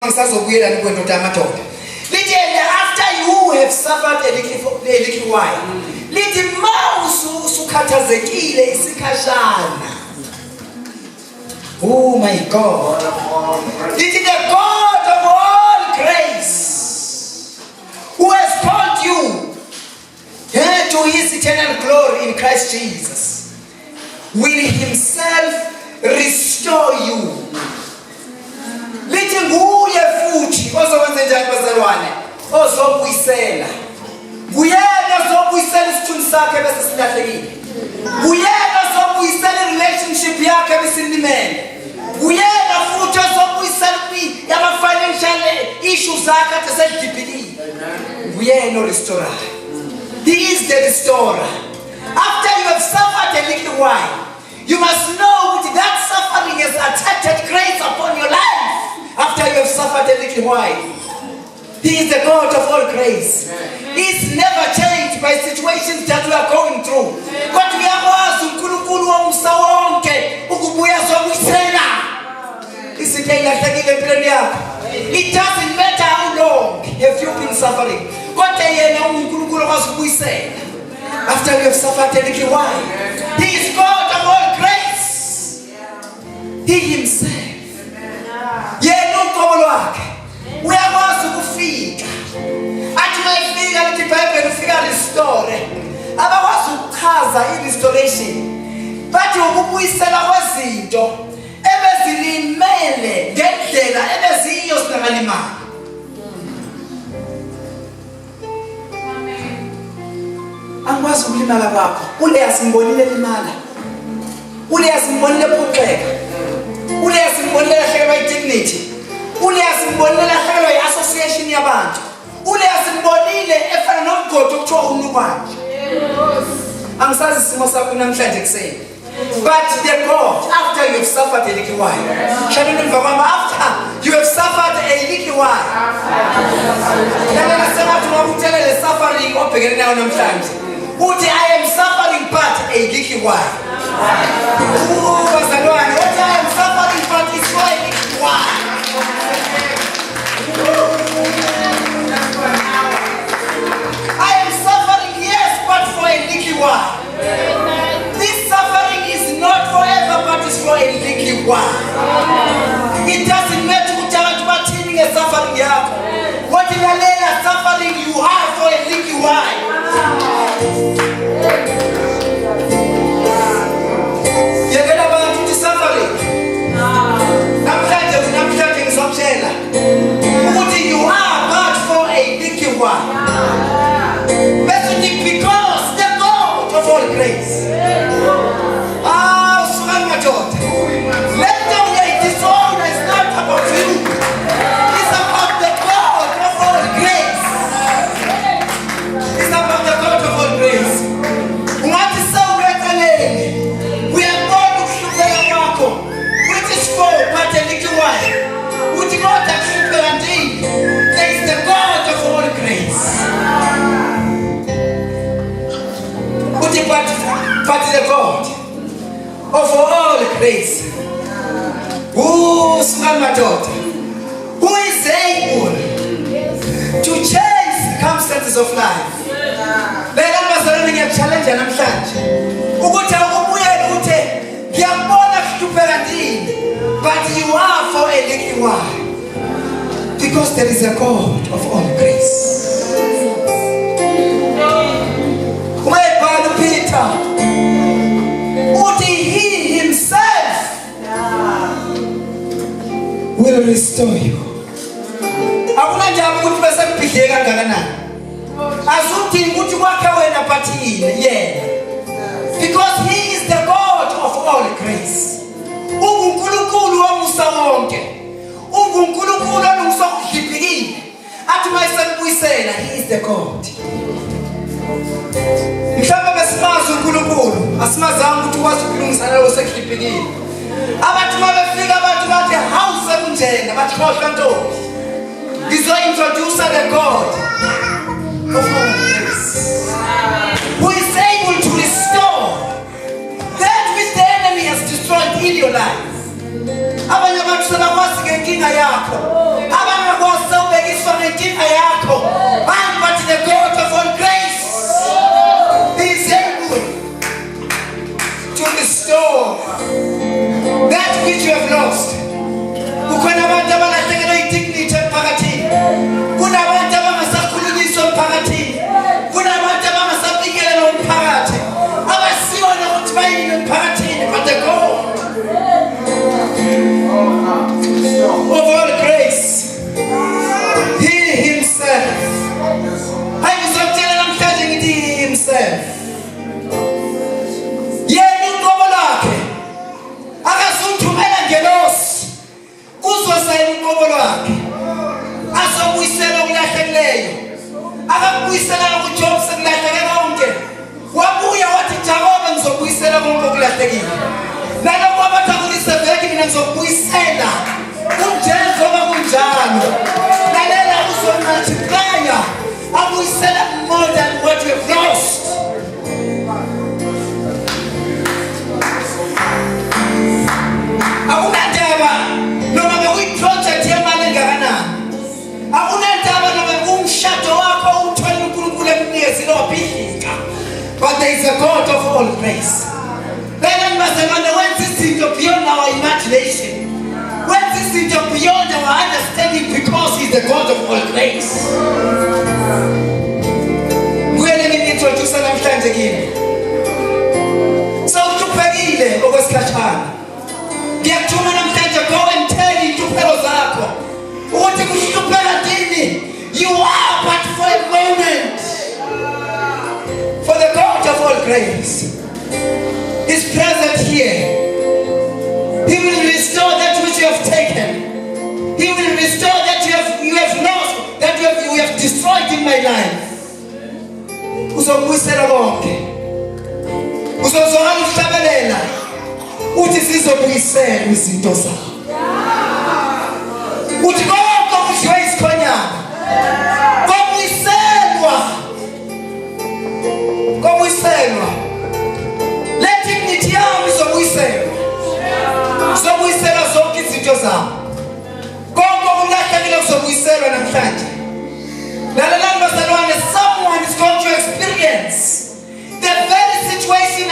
ngisazobuyela nikwendoda amadoda lithi after you have suffered a little while lithi mawusu usukhathazekile isikhashana. Oh my God, lithi the God of all grace who has called you to his eternal glory in Christ Jesus will himself restore you. Lithi nguye futhi ozokwenza njani bazalwane? Ozobuyisela. Nguyena ozobuyisela isithunzi sakhe bese silahlekile. Nguyena ozobuyisela relationship yakhe besilimele. Nguyena futhi ozobuyisela yama financial issues zakhe athi sedibhilile. Nguyena restorer. He is the restorer. After you have suffered a little while, you must know that suffering has attracted grace upon your life. After you have suffered a little while, he is the God of all grace. He's never changed by situations that we are going through. But we are it doesn't matter how long have you been suffering. After you have suffered a little while, he is God of all grace. He himself. Yena uqobo lwakhe uyakwazi ukufika athi mayifika lithi iBhayibheli ufika restore abakwazi ukuchaza i-restoration bathi ukubuyisela kwezinto ebezilimele ngendlela ebeziyo singalimali. Angikwazi ukulimala kwakho ule yasimbonile limala ule yasimbonile phuxeka ule yasimbonile lahlekelwa dignity ule yasimbonile lahlekelwa i-association yabantu ule yasimbonile efana nomgodi okuthiwa uNukwaje. Angisazi isimo sakho namhlanje kuseni, but the God after you have suffered a little while, after you have suffered a little while, le suffering obhekene nayo namhlanje uthi I am suffering but a little while. Bazalwane, uthi I am suffering but it's for a little while. I am suffering, yes, but for a little while. This suffering is not forever, but it's for a little while. It doesn't matter what you are suffering yakho. What in a suffering you have for a little while. Yekela abantu ukuthi suffering. Namhlanje ngizokutshela ukuthi you are but for a little while. Because the God of all grace. Suka madoda. Let down your disorder is not about you. It's about the God of all grace. It's about the God of all grace. Ungathi sawubekeleni. Uyabona ukuhlupheka kwakho. Which is for but a little while. Uthi kodwa kuhlupheka ndini. There is the God of all grace. But the God of all grace, who is able to change circumstances of life. Lela bazalwane ngiyachallenge namhlanje ukuthi ukubuyela uthe ngiyabona kuhlupheka ndini, but you are for a little while, because there is a God of all grace. Peter, he himself will restore you. Akuna njalo ukuthi bese kuphidle kangakanani. Asudingi ukuthi kwakhe wena bathini yena. Because he is the God of all grace. UNkulunkulu womusa wonke. UNkulunkulu onomusa okuhliphikile. Athi mayisekubuyisela, he is the God. Mhlawumbe besimazi uNkulunkulu asimazanga ukuthi ukwazi ukulungisa nalo sekhiphikile. Abantu mabefika abantu bathi how sekunjena bathi khohlwa ntombi. Ngizointroduce the God of all grace, who is able to restore that which the enemy has destroyed in your life. Abanye abantu sebakwazi ngenkinga yakho. Abangakwazi ukubekiswa ngenkinga yakho. But the God of all grace is able to restore that which you have lost. Kukhona abantu abalahlekelwe idignity emphakathini. Kunabantu abangasakhulunyiswa emphakathini. Kunabantu abangasabikelelwa umphakathi. Abasiona ukuthi bayini emphakathini, but the God of all grace, He Himself. Ayizotshela namhlanje ngithi He Himself. Yena inqobo lakhe akazuthumela ngelosi kuzosayina inqobo lakhe azobuyisela okulahlekileyo. Akabuyisela kuJob sekulahleke konke. Wabuya wathi Jakobe ngizobuyisela konke okulahlekile. Nalokho abathakulise veki mina ngizobuyisela. Kunjengoba kunjalo. Lalela uzomultiply. Abuyisela more than what you have lost. Akunandaba noma bekuyiproject yemali engakanani. Akunandaba noma umshado wakho uthola uNkulunkulu emnikeza lobhidlika. But there is a God of all grace. Then mazalwane wenza izinto beyond our imagination. Wenza izinto beyond our understanding because He is the God of all grace. Nguyele ngintroduce namhlanje kini. Sawuhluphekile okwesikhathana. Ngiyakuthuma namhlanje go and tell intuphelo zakho. Ukuthi kuhlupheka dini. You are but for a moment. For the God of all grace is present here. He will restore that which you have taken. He will restore that you have lost, that you have destroyed in my life. Uzobuyisela konke. Uzozwakala ukuhlabelela. Uthi sizobuyisela izinto zakho. Uthi konke okudliwe isikhonyana. Kobuyiselwa. Let dignity yami izobuyiselwa. Zobuyisela zonke izinto zami. Konke okulahlekile kuzobuyiselwa namhlanje. Lalela bazalwane, someone is going to experience the very situation